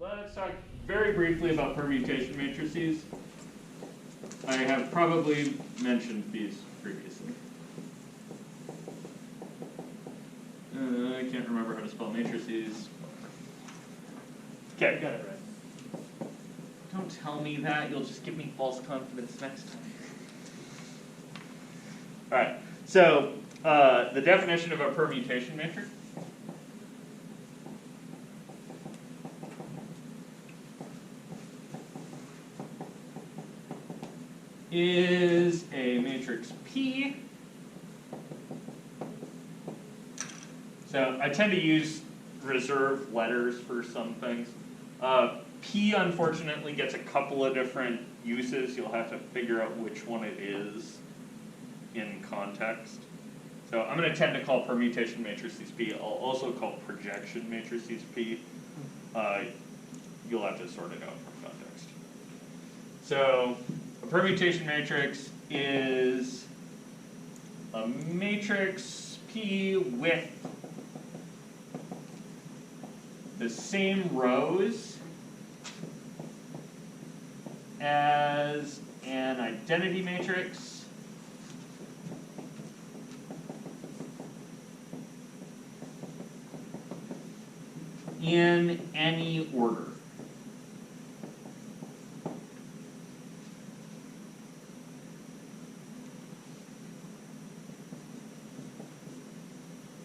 Let's talk very briefly about permutation matrices. I have probably mentioned these previously. I can't remember how to spell matrices. Okay, got it right. Don't tell me that, you'll just give me false confidence next time. Alright, so the definition of a permutation matrix is a matrix P. So I tend to use reserved letters for some things. P unfortunately gets a couple of different uses. You'll have to figure out which one it is in context. So I'm going to tend to call permutation matrices P. I'll also call projection matrices P. You'll have to sort it out from context. So a permutation matrix is a matrix P with the same rows as an identity matrix in any order.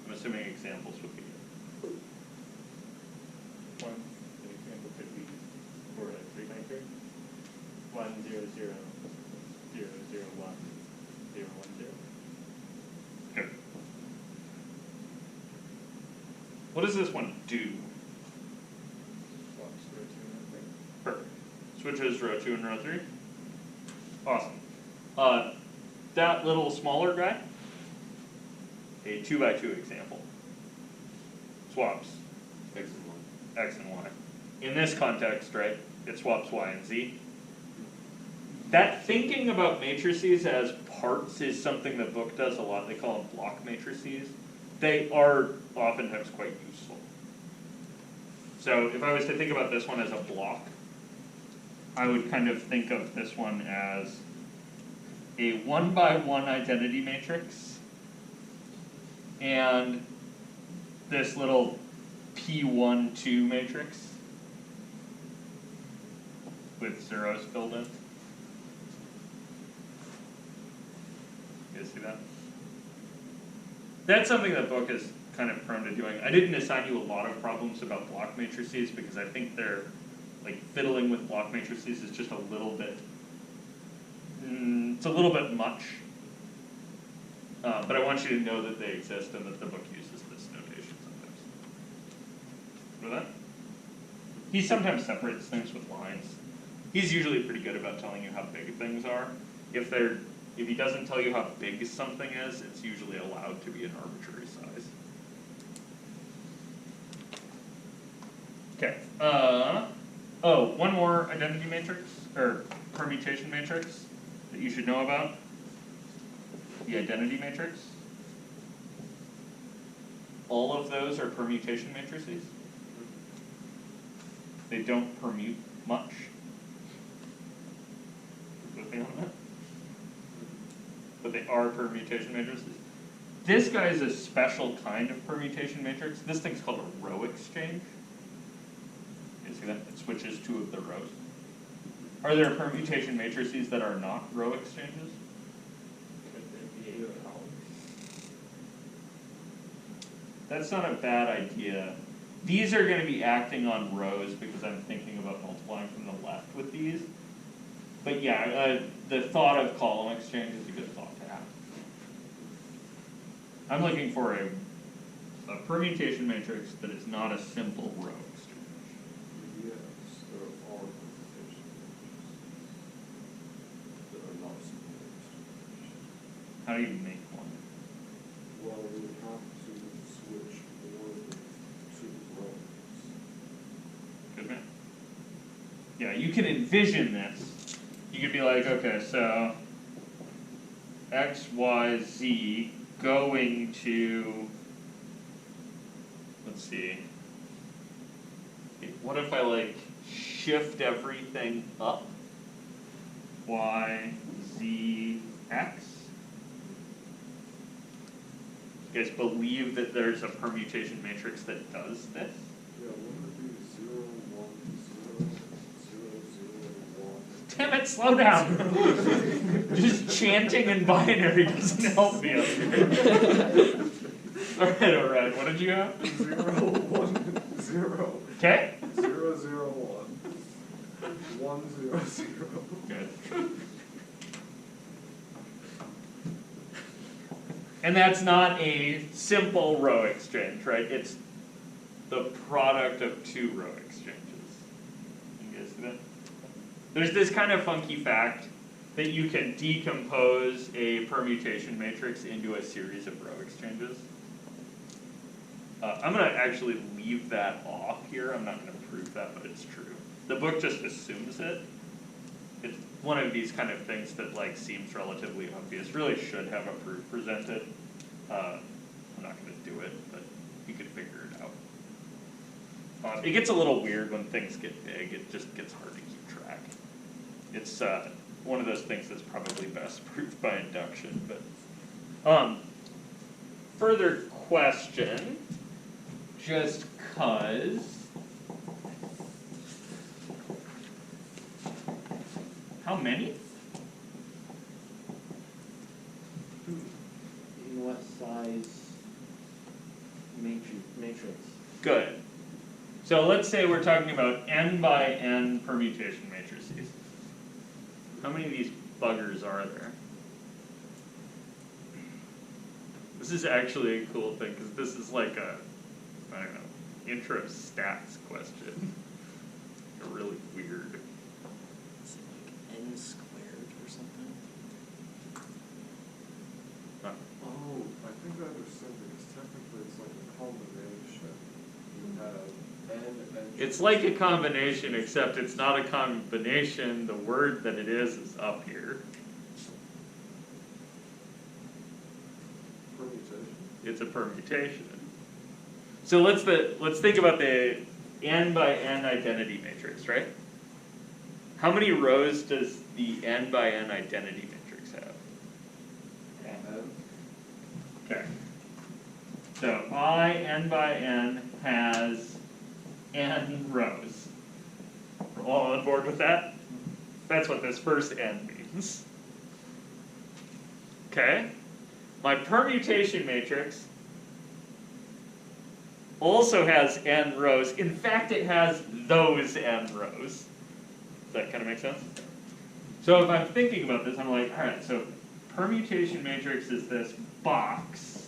I'm assuming examples would be One, an example could be for a three matrix. 1 0 0 0 0 1 0 1 0. Okay. What does this one do? Swaps row 2 and row 3. Perfect. Switches row 2 and row 3. Awesome. That little smaller guy, a 2 by 2 example, swaps X and Y. X and Y. In this context, right, it swaps Y and Z. That thinking about matrices as parts is something the book does a lot. They call them block matrices. They are oftentimes quite useful. So if I was to think about this one as a block, I would kind of think of this one as a 1 by 1 identity matrix and this little P1, 2 matrix with zeros filled in. You guys see that? That's something that book is kind of prone to doing. I didn't assign you a lot of problems about block matrices because I think they're, like, fiddling with block matrices is just a little bit, it's a little bit much. But I want you to know that they exist and that the book uses this notation sometimes. Remember that? He sometimes separates things with lines. He's usually pretty good about telling you how big things are. If he doesn't tell you how big something is, it's usually allowed to be an arbitrary size. Okay. Oh, one more identity matrix, or permutation matrix that you should know about. The identity matrix. All of those are permutation matrices. They don't permute much. Anything on that? But they are permutation matrices. This guy is a special kind of permutation matrix. This thing's called a row exchange. You see that? It switches 2 of the rows. Are there permutation matrices that are not row exchanges? Could there be a column? That's not a bad idea. These are going to be acting on rows because I'm thinking about multiplying from the left with these. But yeah, the thought of column exchange is a good thought to have. I'm looking for a permutation matrix that is not a simple row exchange. Yes, there are permutation matrices that are not simple exchange. How do you make one? Well, we would have to switch more than 2 rows. Good man. Yeah, you can envision this. You could be like, okay, so X, Y, Z going to, let's see, what if I like shift everything up? Y, Z, X? You guys believe that there's a permutation matrix that does this? Yeah, wouldn't it be 0, 1, 0, 0, 0, 1? Damn it, slow down! Just chanting in binary doesn't help me up here. Alright, what did you have? 0, 1, 0. Okay. 0, 0, 1. 1, 0, 0. Good. And that's not a simple row exchange, right? It's the product of two row exchanges. You guys see that? There's this kind of funky fact that you can decompose a permutation matrix into a series of row exchanges. I'm going to actually leave that off here. I'm not going to prove that, but it's true. The book just assumes it. It's one of these kind of things that like seems relatively obvious. Really should have a proof presented. I'm not going to do it, but you could figure it out. It gets a little weird when things get big. It just gets hard to keep track. It's one of those things that's probably best proved by induction. But further question, just 'cause. How many? In what size matrix? Good. So let's say we're talking about n by n permutation matrices. How many of these buggers are there? This is actually a cool thing because this is like a, I don't know, intro stats question. Really weird. Is it like n squared or something? Oh, I think I understand because technically it's like a combination. You have n and. It's like a combination, except it's not a combination. The word that it is up here. Permutation. It's a permutation. So let's think about the n by n identity matrix, right? How many rows does the n by n identity matrix have? N. Okay. So I n by n has n rows. We're all on board with that? That's what this first n means. Okay. My permutation matrix also has n rows. In fact, it has those n rows. Does that kind of make sense? So if I'm thinking about this, I'm like, all right, so permutation matrix is this box.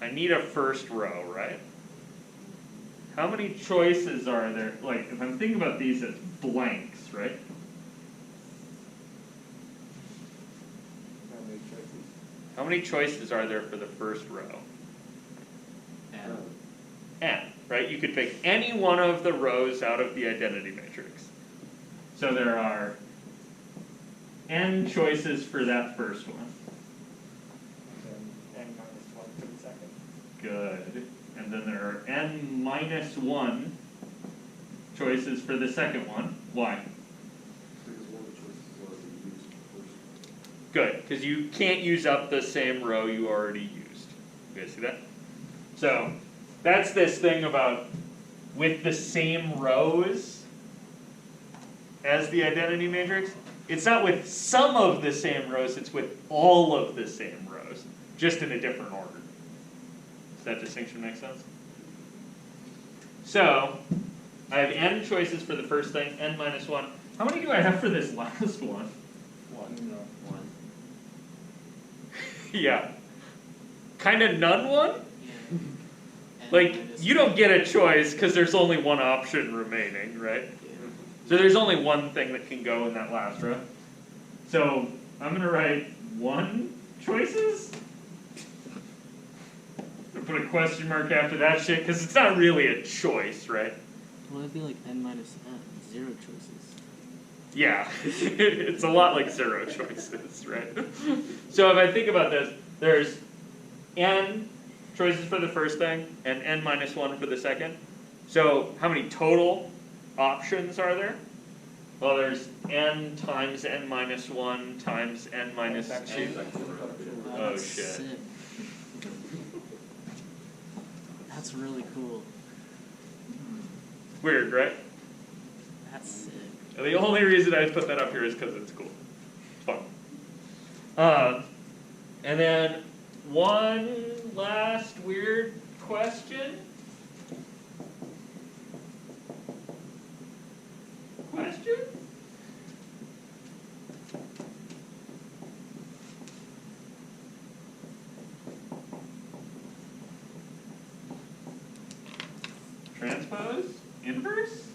I need a first row, right? How many choices are there? Like, if I'm thinking about these as blanks, right? How many choices? How many choices are there for the first row? N. N, right? You could pick any one of the rows out of the identity matrix. So there are n choices for that first one. And then n minus 1 for the second. Good. And then there are n minus 1 choices for the second one. Why? Because one of the choices is already used in the first one. Good, because you can't use up the same row you already used. You guys see that? So that's this thing about with the same rows as the identity matrix. It's not with some of the same rows, it's with all of the same rows, just in a different order. Does that distinction make sense? So I have n choices for the first thing, n minus 1. How many do I have for this last one? 1. Yeah. Kind of none one? Yeah. Like, you don't get a choice because there's only one option remaining, right? Yeah. So there's only one thing that can go in that last row. So I'm going to write 1 choices. I'm put a question mark after that shit because it's not really a choice, right? Well, it'd be like n minus n, 0 choices. Yeah, it's a lot like zero choices, right? So if I think about this, there's n choices for the first thing and n minus 1 for the second. So how many total options are there? Well, there's n times n minus 1 times n minus 2. Oh that's shit. sick. That's really cool. Weird, right? That's sick. And the only reason I put that up here is because it's cool. It's fun. And then one last weird question. Transpose? Inverse?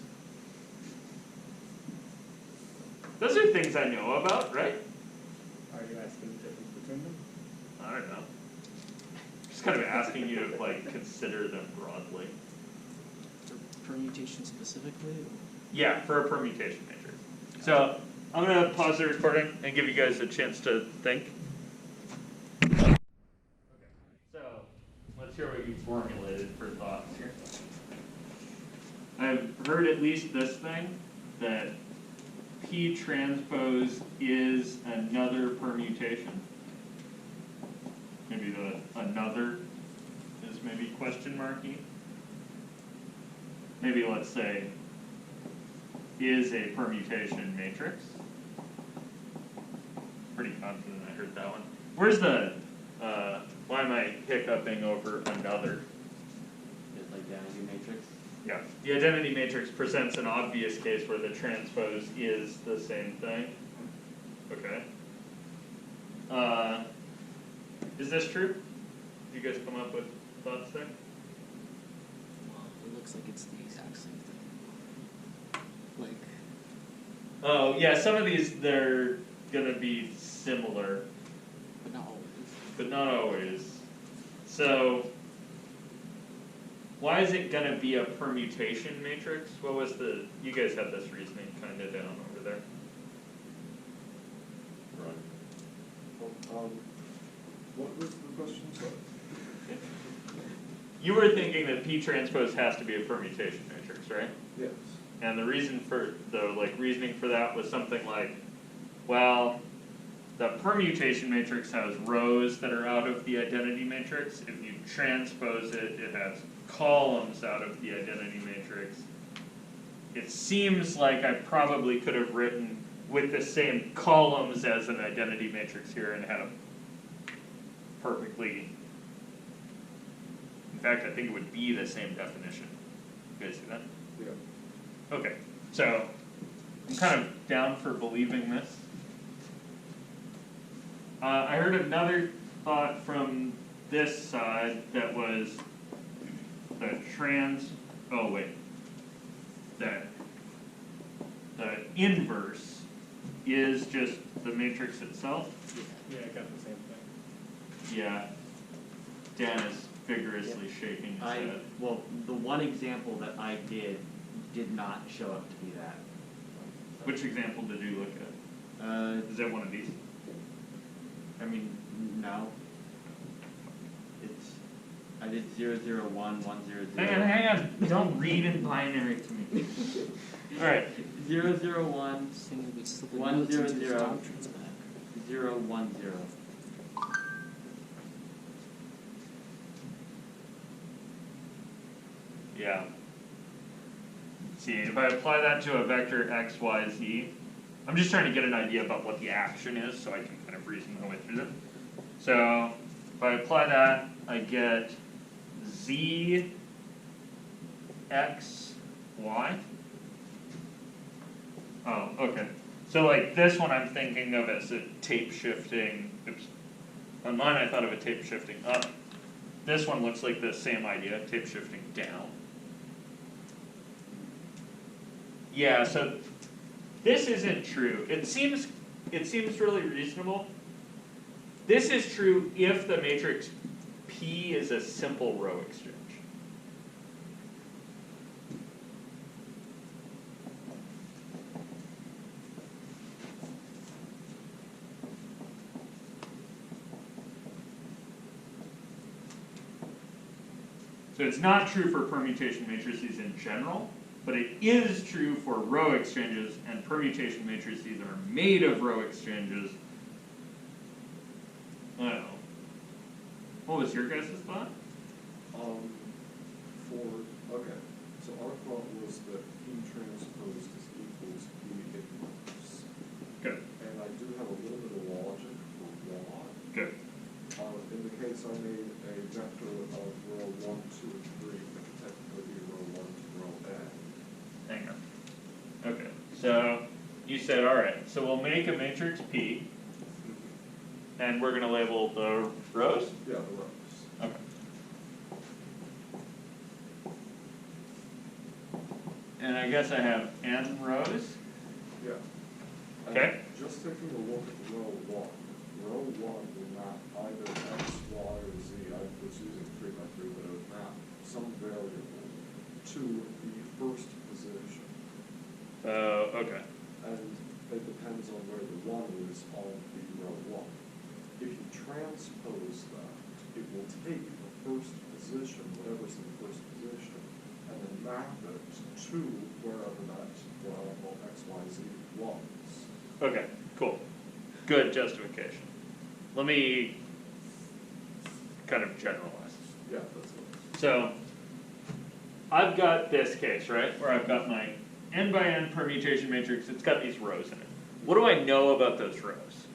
Those are things I know about, right? Are you asking the difference between them? I don't know. Just kind of asking you to like consider them broadly. For permutation specifically? Yeah, for a permutation matrix. So I'm gonna pause the recording and give you guys a chance to think. Okay, so let's hear what you formulated for thoughts here. I've heard at least this thing, that P transpose is another permutation. Maybe the another is maybe question marky. Maybe let's say is a permutation matrix. Pretty confident I heard that one. Where's the, why am I hiccuping over another? It's like the identity matrix. Yeah, the identity matrix presents an obvious case where the transpose is the same thing. Okay. Is this true? Did you guys come up with thoughts there? Well, it looks like it's the exact same thing. Like, Oh, yeah, some of these, they're gonna be similar, but not always. but not always. So, why is it gonna be a permutation matrix? What was the, you guys had this reasoning kinda down over there. Right. What was the question? Sorry. You were thinking that P transpose has to be a permutation matrix, right? Yes. And the reason for, the like reasoning for that was something like, well, the permutation matrix has rows that are out of the identity matrix. If you transpose it, it has columns out of the identity matrix. It seems like I probably could have written with the same columns as an identity matrix here and had a perfectly, in fact, I think it would be the same definition. You guys see that? Yeah. Okay, so I'm kind of down for believing this. I heard another thought from this side that was the the inverse is just the matrix itself. Yeah, I got the same thing. Yeah, Dan is vigorously shaking his head. Well, the one example that I did not show up to be that. Which example did you look at? Is that one of these? I mean, no. It's, I did 0, 0, 1, 1, 0, 0. Hang on, don't read in binary to me. Alright. 0, 0, 1, This thing would be slipping 1, notes 0, into his 0. doctrines back. 0, 1, 0. Yeah. See, if I apply that to a vector x, y, z, I'm just trying to get an idea about what the action is so I can kind of reason my way through them. So, if I apply that, I get z, x, y. Oh, okay. So like this one I'm thinking of as a tape shifting, oops. On mine I thought of a tape shifting up. This one looks like the same idea, tape shifting down. Yeah, so this isn't true. It seems really reasonable. This is true if the matrix P is a simple row exchange. So it's not true for permutation matrices in general, but it is true for row exchanges, and permutation matrices are made of row exchanges. I don't know. What was your guys' thought? Okay, so our thought was that P transpose is equals P inverse. Good. And I do have a little bit of logic for why. Good. In the case I made a vector of row 1, 2, and 3, it could technically be row 1 to row n. Hang on. Okay, so you said, all right, so we'll make a matrix P, and we're going to label the rows? Yeah, the rows. Okay. And I guess I have n rows. Yeah. And Okay. just taking a look at row 1, row 1 will map either x, y, or z. I was using 3 by 3, but it would map some variable to the first position. Okay. And it depends on where the 1 is on the row 1. If you transpose that, it will take the first position, whatever's in the first position, and then map it to wherever that variable x, y, z was. Okay, cool. Good justification. Let me kind of generalize. Yeah, that's it. So, I've got this case, right, where I've got my n by n permutation matrix. It's got these rows in it. What do I know about those rows?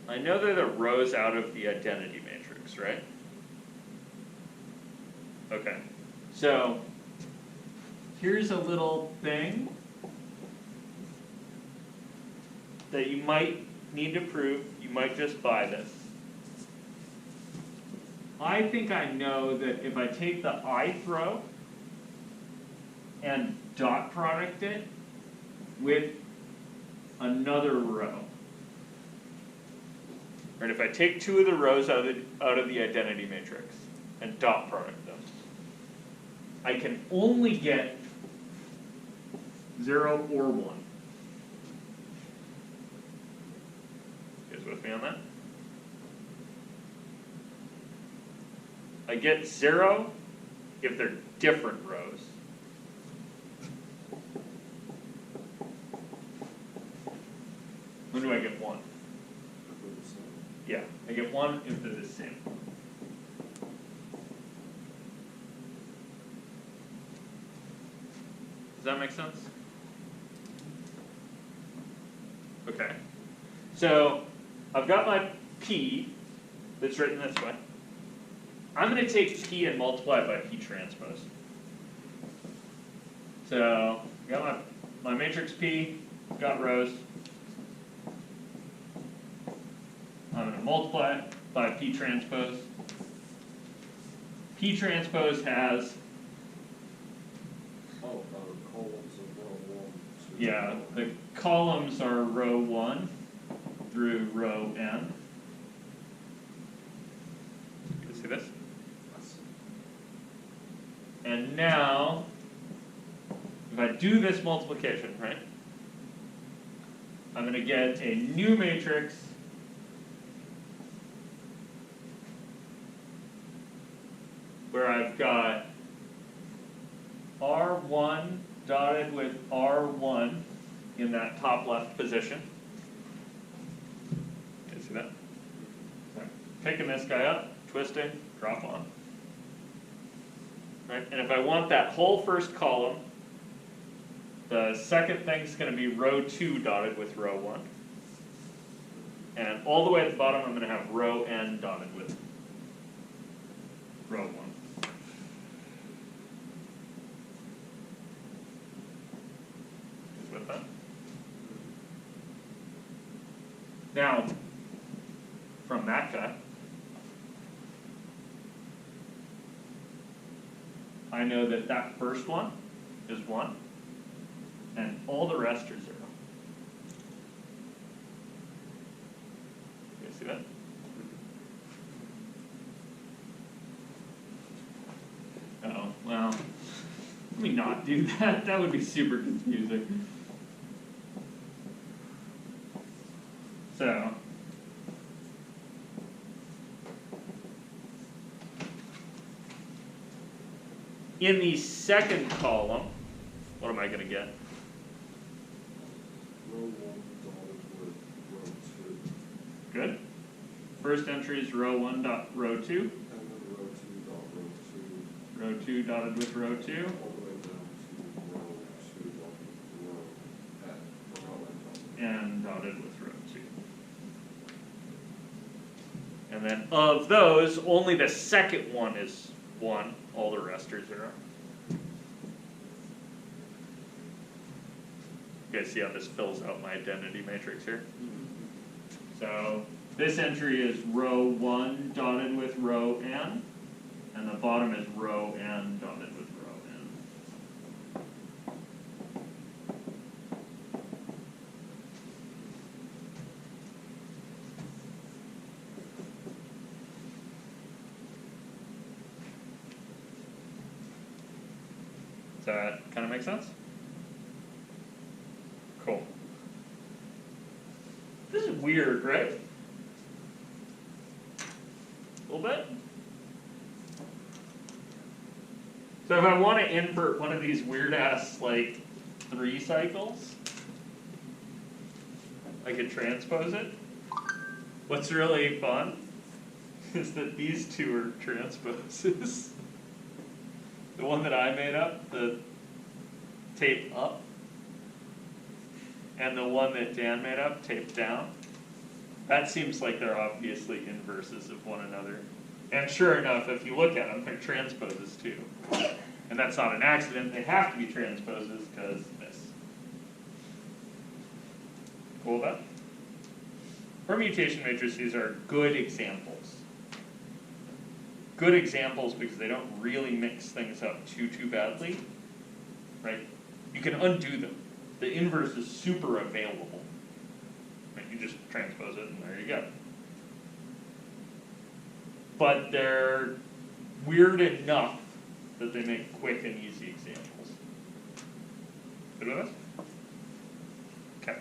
I know they're the rows out of the identity matrix, right? Okay. So, here's a little thing that you might need to prove. You might just buy this. I think I know that if I take the ith row and dot product it with another row, right? If I take two of the rows out of the identity matrix and dot product them, I can only get 0 or 1. You guys with me on that? I get 0 if they're different rows. When do I get 1? Yeah, I get 1 if they're the same. Does that make sense? Okay. So I've got my P that's written this way. I'm going to take P and multiply it by P transpose. So I've got my matrix P, I've got rows. I'm going to multiply it by P transpose. P transpose has, Columns of row 1. yeah, the columns are row 1 through row n. You see this? And now, if I do this multiplication, right, I'm going to get a new matrix where I've got R1 dotted with R1 in that top left position. Can you see that? Right. Picking this guy up, twisting, drop on. Right? And if I want that whole first column, the second thing's going to be row 2 dotted with row 1. And all the way at the bottom, I'm going to have row n dotted with row 1. With that. Now, from that guy, I know that that first one is 1, and all the rest are 0. You see that? Oh, well, let me not do that. That would be super confusing. So, in the second column, what am I gonna get? Row 1 dotted with row 2. Good. First entry is row 1 dot row 2. And then row 2 dot row 2. Row 2 dotted with row 2. All the way down to row 2 dotted with row at row And dotted with row 2. And then of those, only the second one is 1, all the rest are 0. You guys see how this fills out my identity matrix here? So this entry is row 1 dotted with row n, and the bottom is row n dotted with row n. Does that kind of make sense? Cool. This is weird, right? A little bit? So if I want to invert one of these weird ass like 3 cycles, I could transpose it. What's really fun is that these two are transposes. The one that I made up, the tape up, and the one that Dan made up, tape down. That seems like they're obviously inverses of one another. And sure enough, if you look at them, they're transposes too. And that's not an accident, they have to be transposes because this. Cool with that? Permutation matrices are good examples. Good examples because they don't really mix things up too badly, right? You can undo them. The inverse is super available. Right? You just transpose it and there you go. But they're weird enough that they make quick and easy examples. Good with us? Okay.